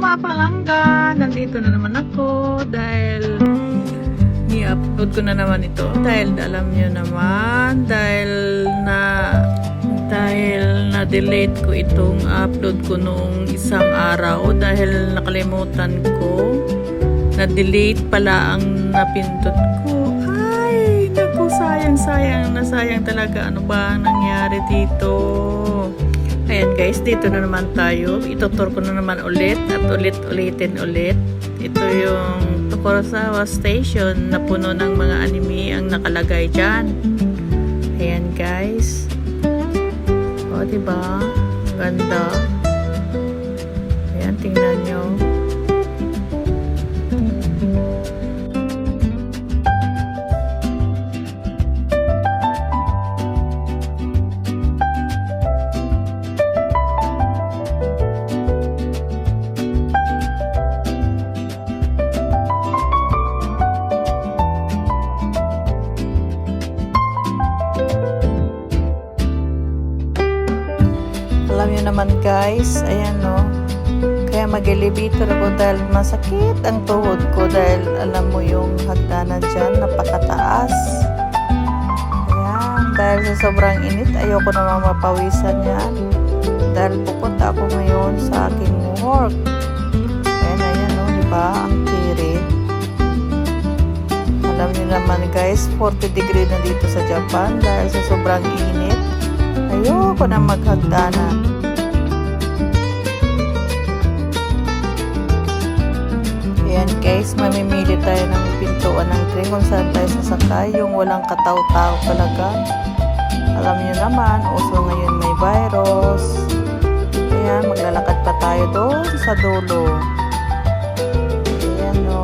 mga palangga! Nandito na naman ako dahil i-upload ko na naman ito dahil alam nyo naman dahil na-delete ko itong upload ko noong isang araw dahil nakalimutan ko. Na-delete pala ang napindot ko. Ay, naku, sayang talaga. Ano ba ang nangyari dito? Ayan guys, dito na naman tayo. Itutur ko na naman ulit at ulitin ulit. Ito yung Tokorozawa Station na puno ng mga anime ang nakalagay dyan. Ayan guys. O, diba? Ganda. Ayan, tingnan nyo. Alam nyo naman guys, ayan no, kaya mag-elevator ako dahil masakit ang tuhod ko dahil alam mo yung hagdanan dyan, napakataas. Ayan, dahil sa sobrang init, ayoko naman mapawisan yan. Dahil pupunta ako ngayon sa aking work. Ayan no, diba, ang tirik. Alam nyo naman guys, 40 degree na dito sa Japan dahil sa sobrang init. Ayoko na maghagdanan. Ayan guys, mamimili tayo ng pintuan ng train kung saan tayo sasakay, yung walang kataw-tao talaga. Alam niyo naman, uso ngayon may virus. Ayan, maglalakad pa tayo doon sa dulo. Ayan o.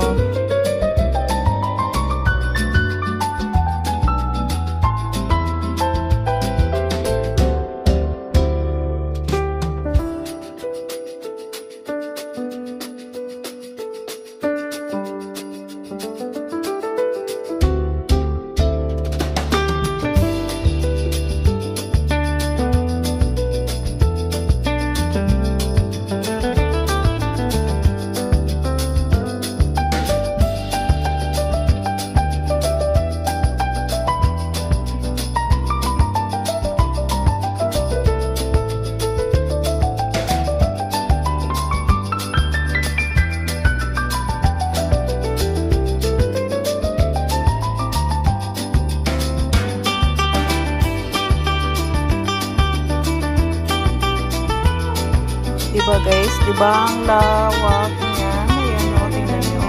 Diba guys, diba ang lawak niya? Ayan o, tingnan nyo.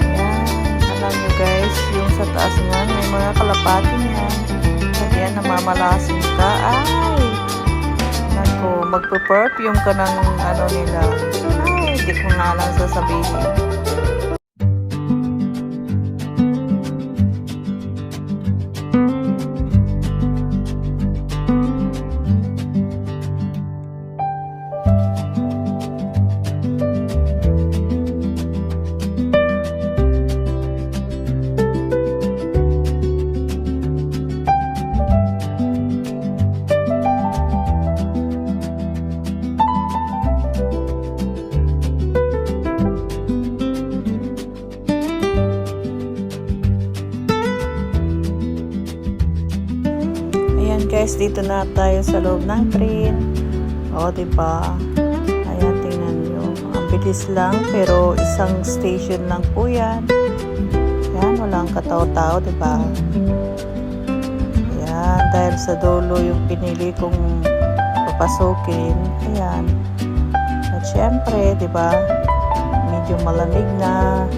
Ayan, alam nyo guys, yung sa taas niyan, may mga kalapati niyan. At yan, namamalasin ka. Ay! Naku, magpe-perfume ka ng ano nila. Ay, di ko na lang sasabihin. Guys, dito na tayo sa loob ng train. O, diba? Ayan, tingnan nyo. Ang bilis lang, pero isang station lang po yan. Ayan, walang katao-tao, diba? Ayan, dahil sa dulo yung pinili kong papasukin. Ayan. At syempre, diba? Medyo malamig na.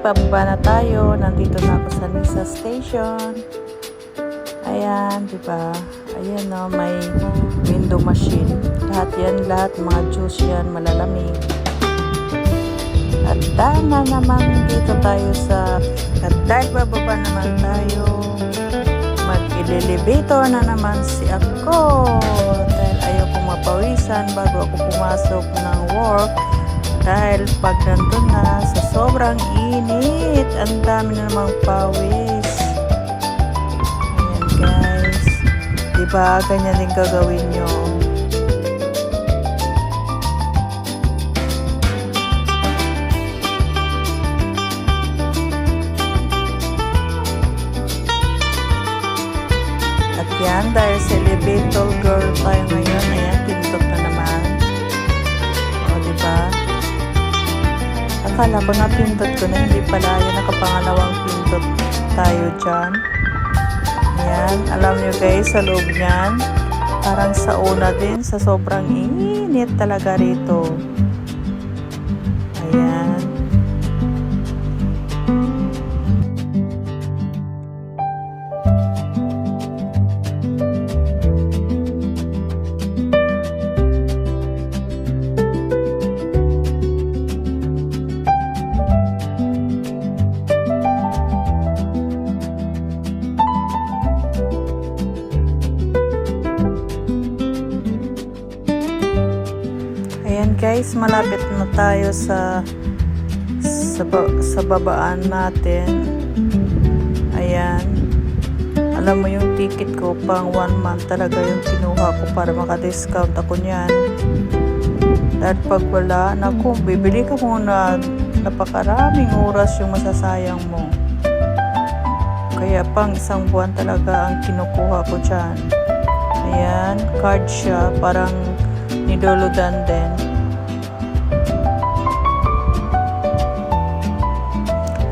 pababa na tayo. Nandito na ako sa Nisa Station. Ayan, di ba? Ayan no, may window machine. Lahat mga juice yan, malalamig. At na naman dito tayo at dahil bababa naman tayo, mag-elevator na naman si ako. Dahil ayaw pumapawisan bago ako pumasok ng work. Dahil pag nandun na sa sobrang init, ang dami na namang pawis. Ayan guys. Diba, ganyan din gagawin nyo. At yan, dahil sa elevator girl tayo ngayon, ayan, pintot na naman. O, diba? Akala ko na pintot ko na, hindi pala yun, nakapangalawang pintot tayo dyan. Ayan, alam nyo guys, sa loob niyan, parang sauna din, sa sobrang init talaga rito. Ayan. Ayan guys, malapit na tayo sa babaan natin. Ayan. Alam mo yung ticket ko pang 1 month talaga yung kinuha ko para maka-discount ako niyan. Dahil pag wala, naku, bibili ka muna. Napakaraming oras yung masasayang mo. Kaya pang 1 buwan talaga ang kinukuha ko dyan. Ayan, card siya, parang niduludan din.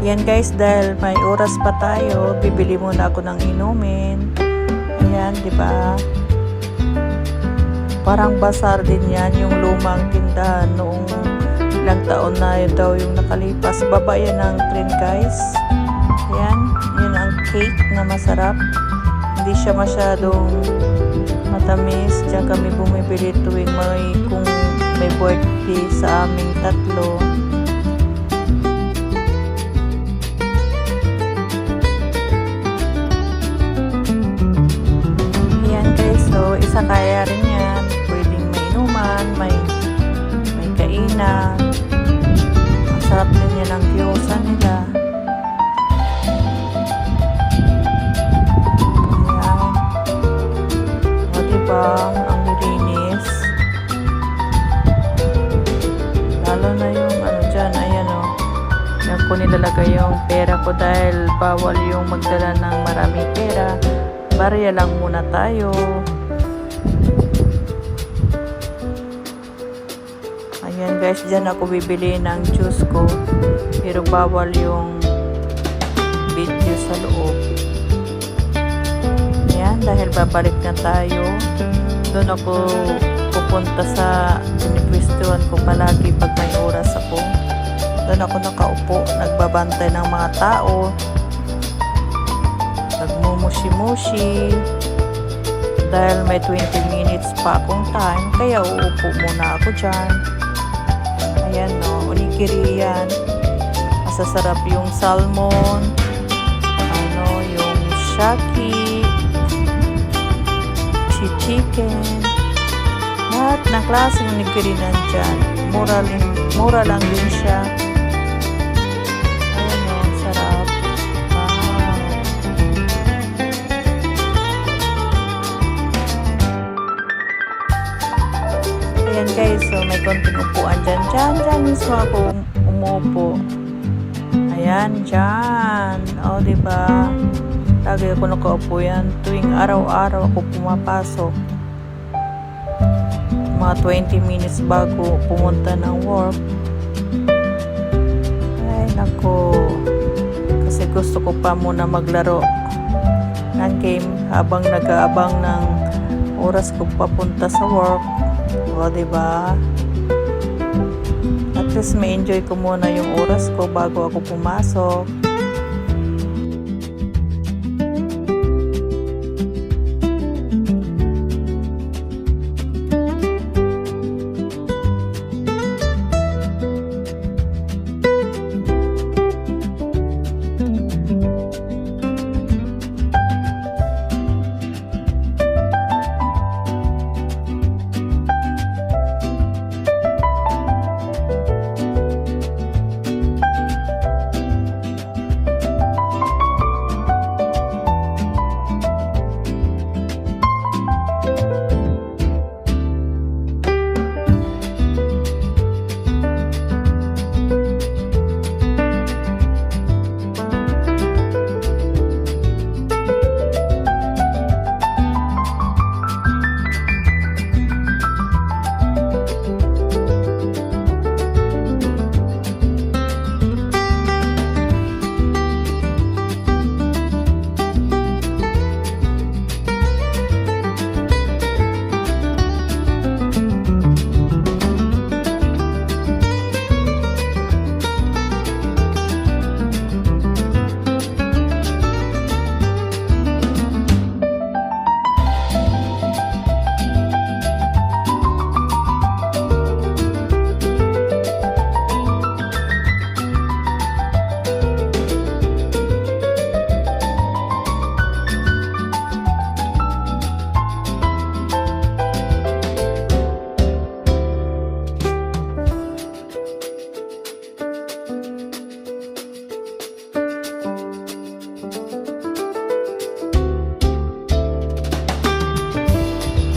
Yan guys, dahil may oras pa tayo, bibili muna ako ng inumin. Ayan, di ba? Parang bazaar din yan, yung lumang tindahan noong ilang taon na yun daw yung nakalipas. Baba yan ng train guys. Ayan, yun ang cake na masarap. Hindi siya masyadong matamis. Diyan kami bumibili tuwing kung may birthday sa aming tatlo. Ayan guys, so isa kaya rin yan. Pwedeng may inuman, may kainan. Ang sarap din yan ang gyoza nila. Ang nilinis. Lalo na yung ano dyan, ayan o. Yan ko nilalagay yung pera ko dahil bawal yung magdala ng maraming pera. Barya lang muna tayo. Ayan guys, dyan ako bibili ng juice ko. Pero bawal yung video sa loob. Dahil babalik na tayo, doon ako pupunta sa pinipwestuhan ko palagi pag may oras ako. Doon ako nakaupo, nagbabantay ng mga tao, nagmumushi-mushi, dahil may 20 minutes pa akong time, kaya uupo muna ako dyan. Ayan no, onigiri yan. Masasarap yung salmon, yung shaki, chicken, lahat ng klaseng onigiri nandyan. Mura lang din siya. Ayan o, sarap. Wow. Ayan guys, so may konting upuan dyan mismo ako umupo. Ayan, dyan. O, diba? Lagi ako nakaupo yan. Tuwing araw-araw ako pumapasok. Mga 20 minutes bago pumunta ng work. Ay, nako. Kasi gusto ko pa muna maglaro ng game habang nag-aabang ng oras ko papunta sa work. O, diba? At least may enjoy ko muna yung oras ko bago ako pumasok.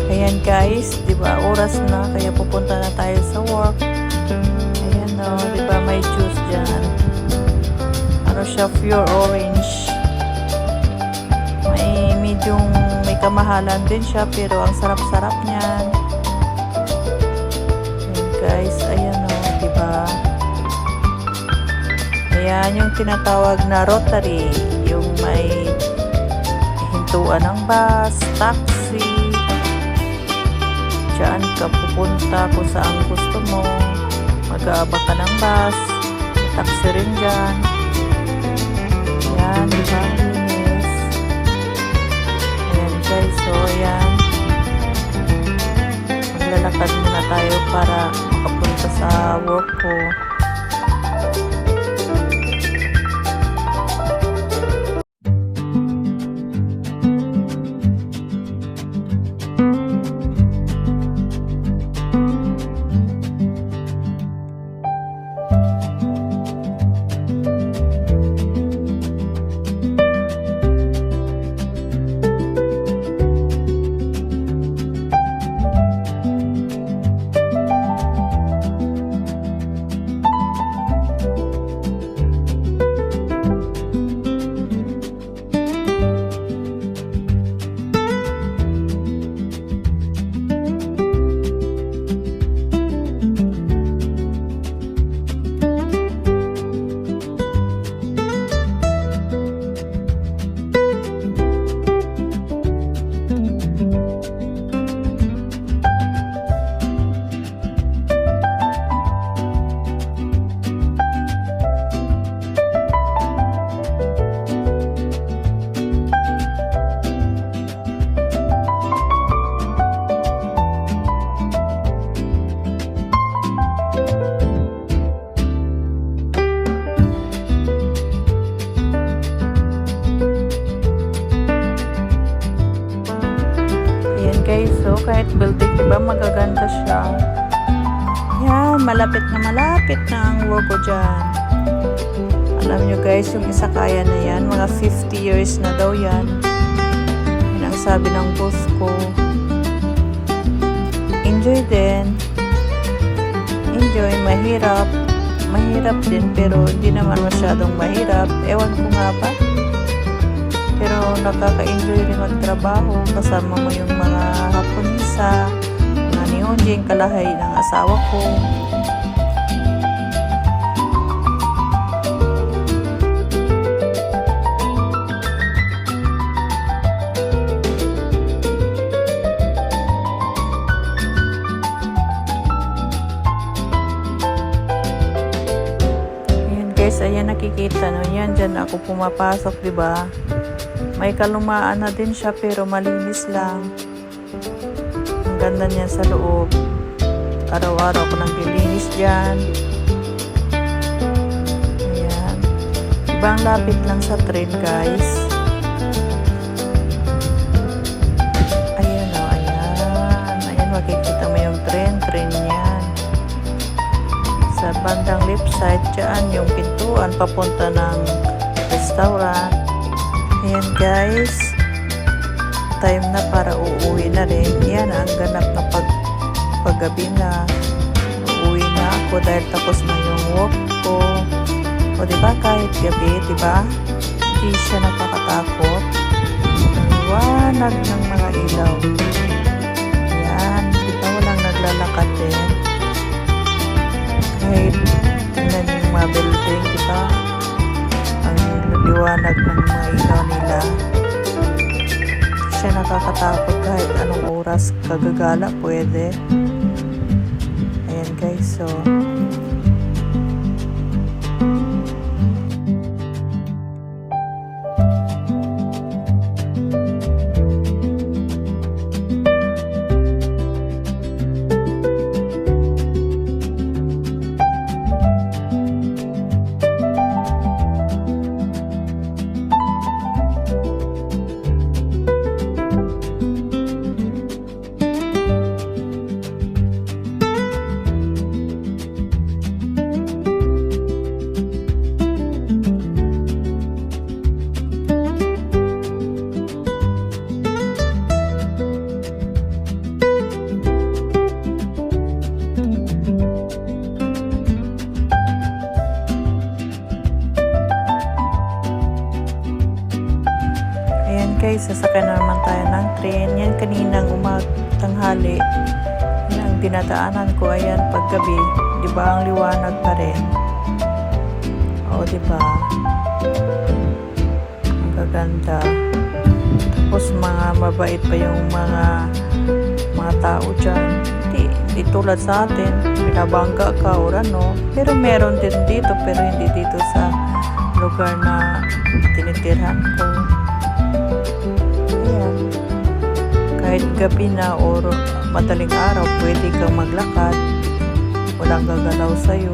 Ayan guys, 'di ba? Oras na kaya pupunta na tayo sa work. Ayan oh, 'di ba? May juice diyan. Ano siya, pure orange. May kamahalan din siya pero ang sarap-sarap niyan. Ayan guys, ayan oh, 'di ba? Ayan yung tinatawag na rotary, yung may hintuan ng bus, taxi. Diyan ka pupunta kung saan gusto mo. Mag-aabang ka ng bus. Taxi rin dyan. Ayan, di ba? Linis. Ayan guys, so ayan. Maglalakad muna tayo para makapunta sa work ko. Guys, so kahit building, diba magaganda siya. Yan, malapit na ang work ko dyan. Alam nyo guys, yung isa kaya na yan, mga 50 years na daw yan. Yan ang sabi ng boss ko. Enjoy din. Enjoy, mahirap. Mahirap din, pero hindi naman masyadong mahirap. Ewan ko nga ba. Pero nakaka-enjoy rin magtrabaho kasama mo yung mga Haponesa, mga Nihonjin, kalahay ng asawa ko. guys, ayan nakikita no, yan dyan ako pumapasok, di ba? May kalumaan na din siya pero malinis lang. Ang ganda niya sa loob. Araw-araw ko nang dilinis dyan. Ayan. Ibang lapit lang sa train guys. Ayan o, ayan. Ayan, makikita mo yung train yan. Sa bandang left side, dyan yung pintuan papunta ng restaurant. Ayan guys, time na para uuwi na rin. Yan ang ganap na paggabi na. Uuwi na ako dahil tapos na yung walk ko. O diba kahit gabi, diba? Hindi siya nakakatakot. Ang liwanag ng mga ilaw. Ayan, diba walang naglalakad din. Kahit tingnan yung mga building, diba? Ang liwanag ng mga ilaw nila. Hindi siya nakakatakot kahit anong oras kagagala pwede. Ayan guys, so guys, sasakay na naman tayo ng train. Yan kaninang tanghali. Yan ang dinadaanan ko. Ayan, paggabi. Diba ang liwanag pa rin? O, diba? Ang gaganda. Tapos mga mabait pa yung mga tao dyan. Hindi tulad sa atin. Binabangga ka or ano. Pero meron din dito. Pero hindi dito sa lugar na tinitirhan ko. Kahit gabi na or madaling araw, pwede kang maglakad. Walang gagalaw sa'yo.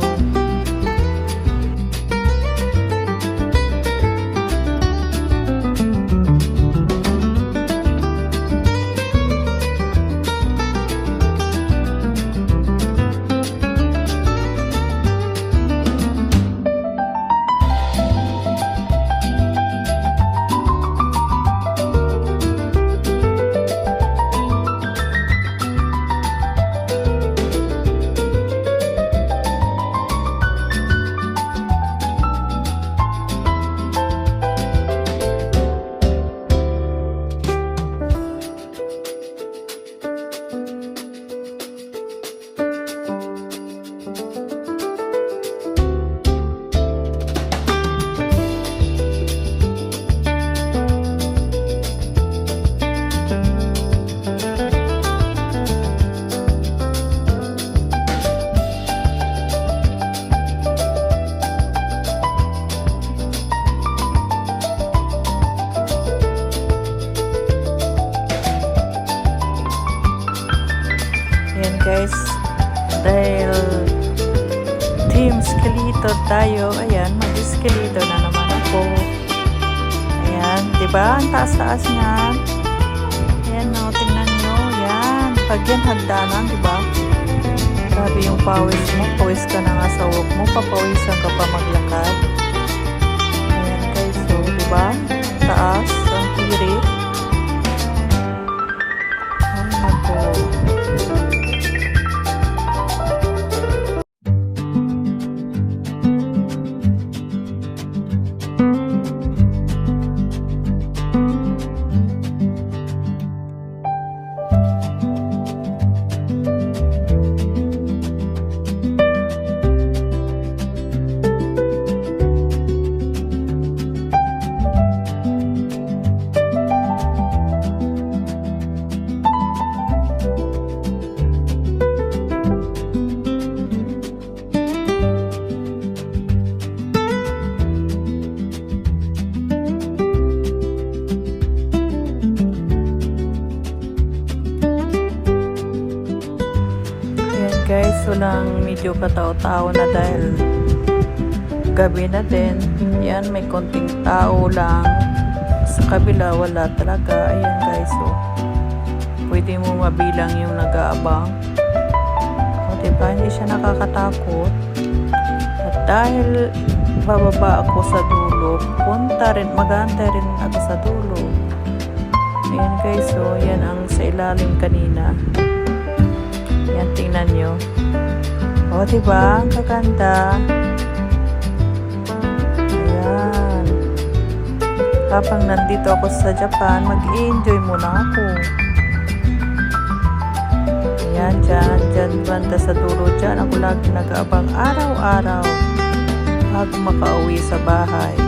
Guys, dahil team skeletor tayo, ayan, mag-skeletor na naman ako. Ayan, diba? Ang taas-taas niyan. Ayan, no, tingnan nyo. Ayan, pag yan hagdanan, diba? Grabe yung pawis mo. Pawis ka na nga sa walk mo. Papawisan ka pa maglakad. Ayan guys, so, diba? Taas, ang tirik. Ayan, ako. guys, walang medyo katao-tao na dahil gabi na din. Yan, may konting tao lang. Sa kabila, wala talaga. Ayan guys, so pwede mo mabilang yung nag-aabang. O diba, hindi siya nakakatakot. At dahil bababa ako sa dulo, mag-aantay rin ako sa dulo. Ayan guys, so yan ang sa ilalim kanina. Yan, tingnan nyo. O, diba? Ang kaganda. Ayan. Habang nandito ako sa Japan, mag-enjoy muna ako. Ayan, dyan, banda sa dulo dyan. Ako lagi nag-aabang araw-araw bago makauwi sa bahay.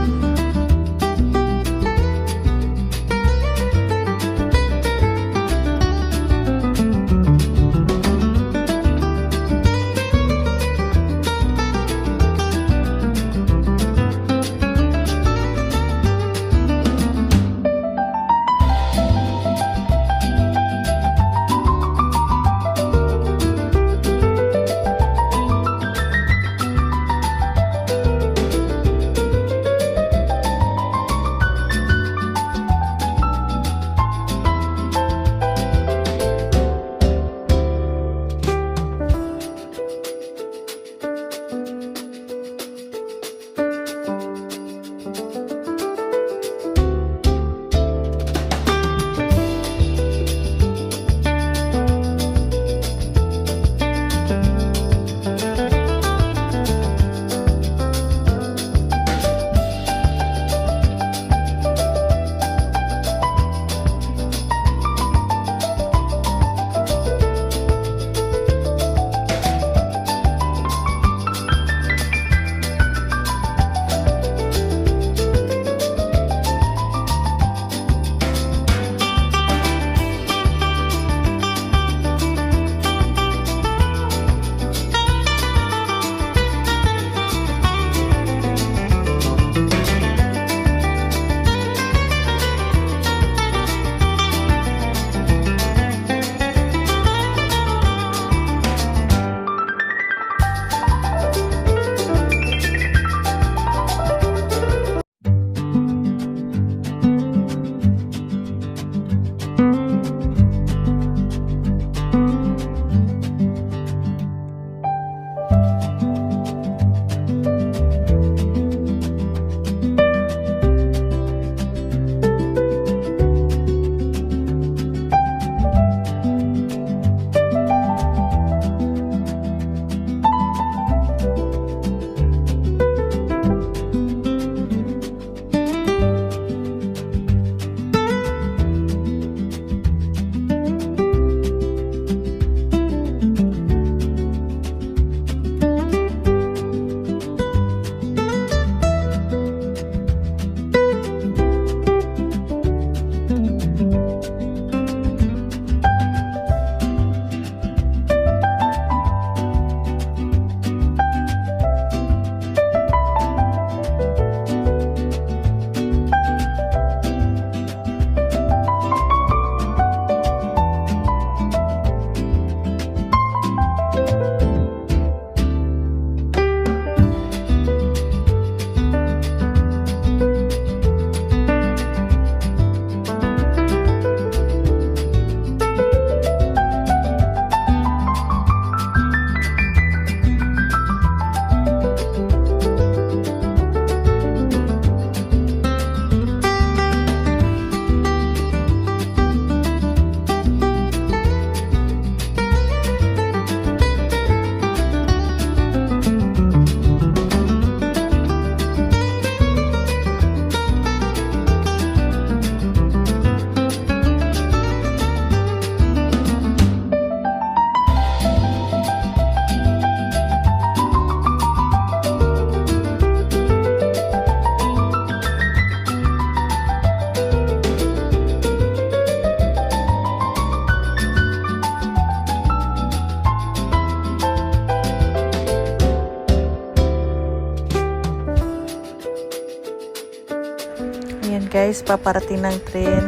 guys, paparating ng tren.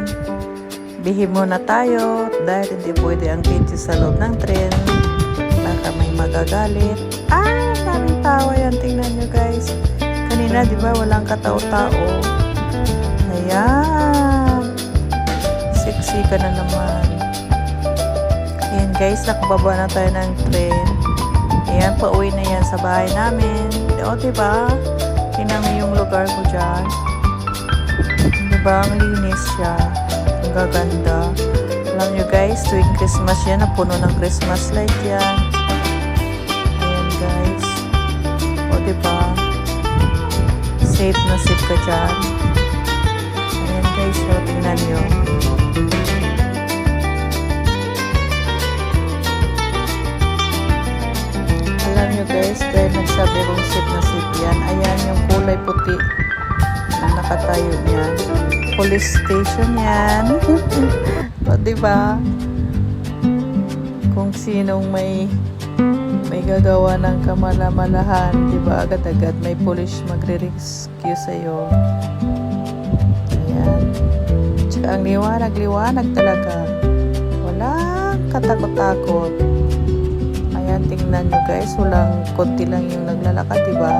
Bihim muna tayo dahil hindi pwede ang video sa loob ng tren. Baka may magagalit. Daming tawa yan. Tingnan nyo guys. Kanina, di ba, walang katao-tao. Ayan. Sexy ka na naman. Ayan guys, nakababa na tayo ng train. Ayan, pauwi na yan sa bahay namin. O, diba? Tingnan mo yung lugar ko dyan. Diba? Ang linis siya. Ang gaganda. Alam nyo guys, tuwing Christmas yan, napuno ng Christmas light yan. Ayan guys. O, diba? Safe na safe ka dyan. Ayan guys, so tingnan nyo. Alam nyo guys, dahil nagsabi kong safe na safe yan, ayan yung kulay puti na nakatayo niyan. Police station yan. O diba? Kung sinong may gagawa ng kamalamalahan, diba, agad-agad may police magre-rescue sa'yo. Ayan. Tsaka ang liwanag talaga. Walang katakot-takot. Ayan, tingnan nyo guys, walang konti lang yung naglalakad, diba?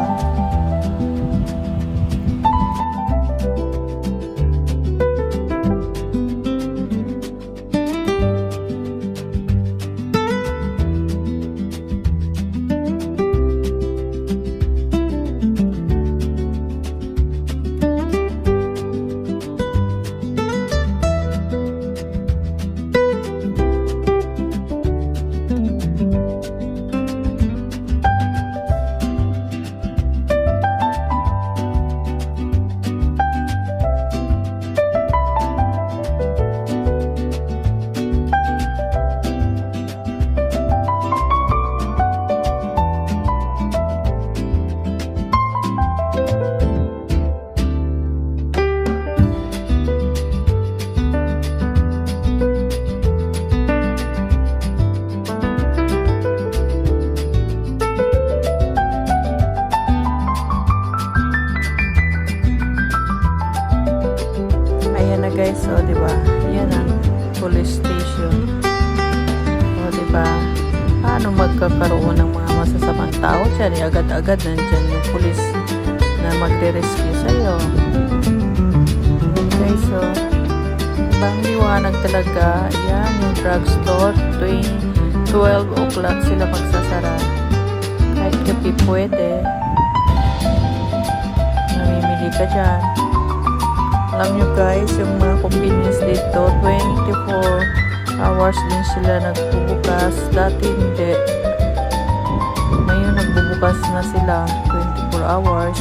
Guys, so diba, yan ang police station. O diba, paano magkakaroon ng mga masasamang tao dyan? Agad-agad nandyan yung police na magre-rescue sa'yo. Okay, so ibang liwanag talaga. Yan yung drugstore, tuwing 12 o'clock sila magsasara. Kahit gabi pwede, namimili ka dyan. Alam nyo guys, yung mga convenience dito, 24 hours din sila nagbubukas. Dati hindi. Ngayon nagbubukas na sila 24 hours.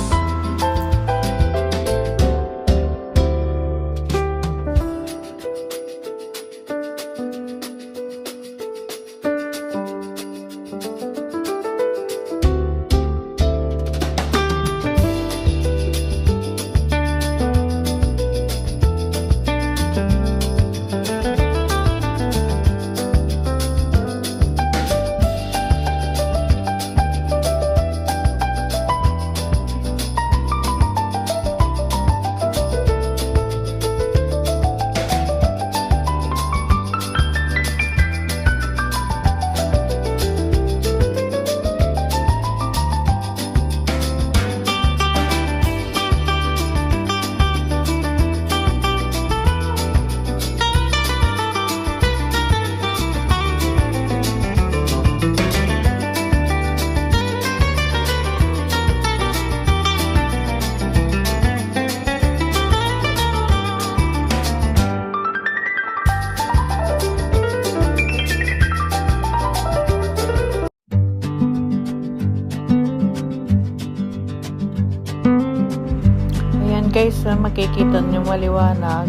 Guys, makikita nyo maliwanag.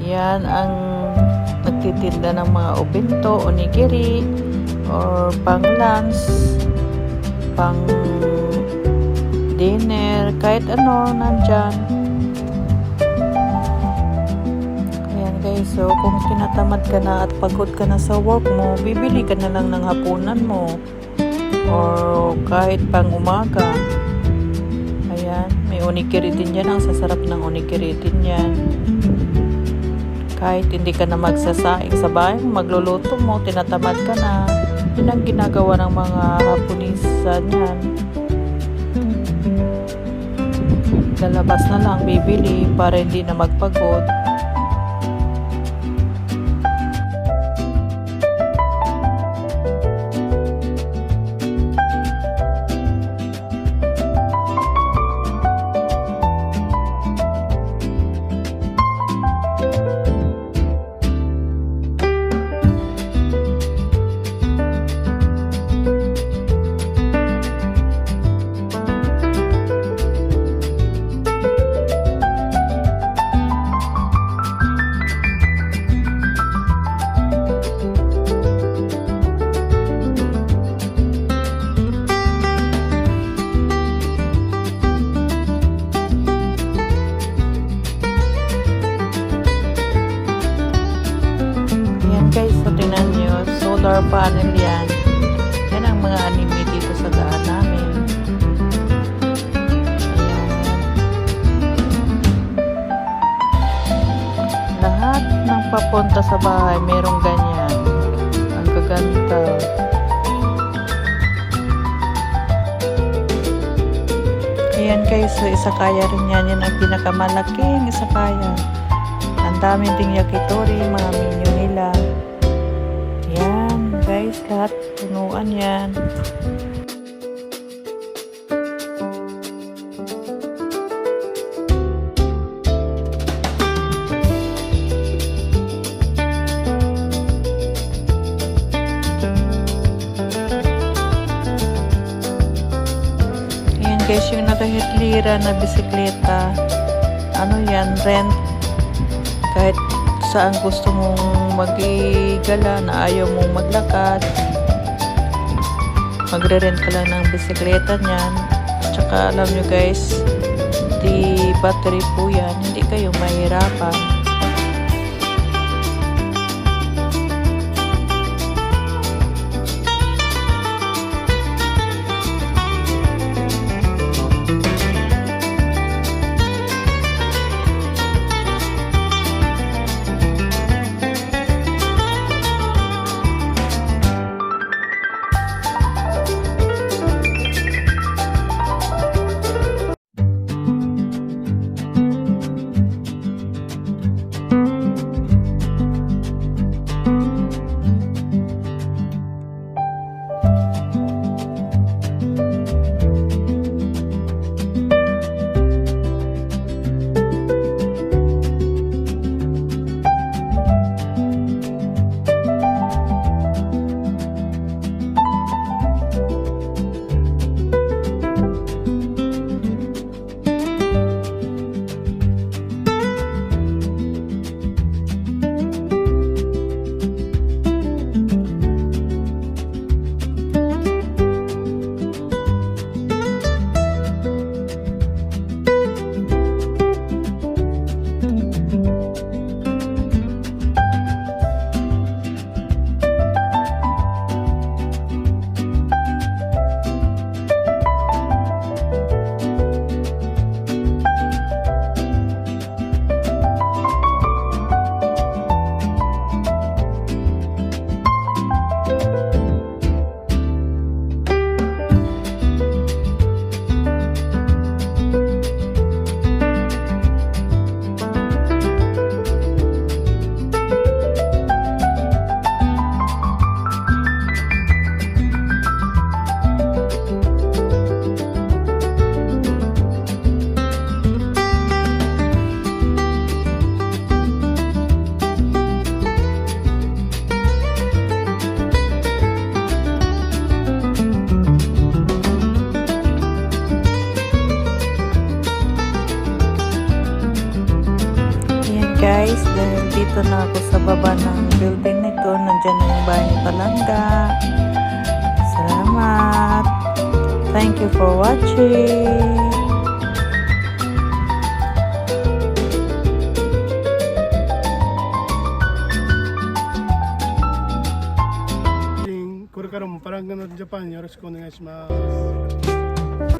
Yan ang nagtitinda ng mga obento, onigiri, or pang lunch, pang dinner, kahit ano nandyan. Ayan guys, so kung tinatamad ka na at pagod ka na sa work mo, bibili ka na lang ng hapunan mo or kahit pang umaga. Ayan, may onigiri din yan. Ang sasarap ng onigiri din yan. Kahit hindi ka na magsasaing sa bahay, magluluto mo, tinatamad ka na. Yun ang ginagawa ng mga Haponisan yan. Lalabas na lang bibili para hindi na magpagod. Guys, so tingnan nyo, solar panel yan. Yan ang mga anime dito sa daan namin. Ayan. Lahat ng papunta sa bahay merong ganyan. Ang gaganda. Ayan guys, so isakaya rin yan. Yan ang pinakamalaking isakaya. Ang daming ding yakitori, mga menu nila. Yan guys, lahat punuan yan. Ayan guys, yung nakahitlira na bisikleta, ano yan, rent. Kahit saan gusto mong magigala na ayaw mong maglakad, magre-rent ka lang ng bisikleta niyan. Tsaka alam nyo guys, di battery po yan, hindi kayo mahirapan. Guys, dahil dito na ako sa baba ng building nito, nandyan na yung bahay ni Palangga. Salamat. Thank you for watching. Parang Japan, よろしくお願いします。